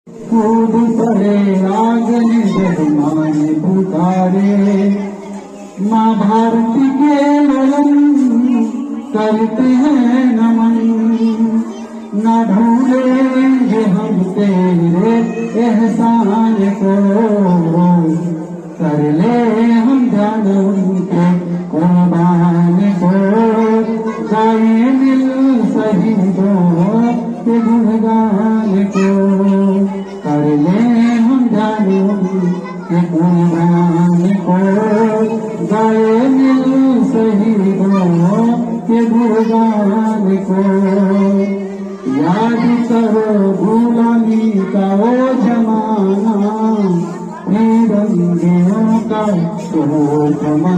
कूद पड़े आगने जब मान पुकारे, माँ भारती के ललन करते हैं नमन। न भूलेंगे हम तेरे एहसान को, कर ले हम ध्यान उनके कुर्बान को। गाए दिल शहीदों के गुणगान को, कर ले हम ध्यान उनके कुर्बान को। गाए दिल शहीदों के गुणगान को। याद करो गुलामी का वो जमाना, रंगियों का तो जमाना।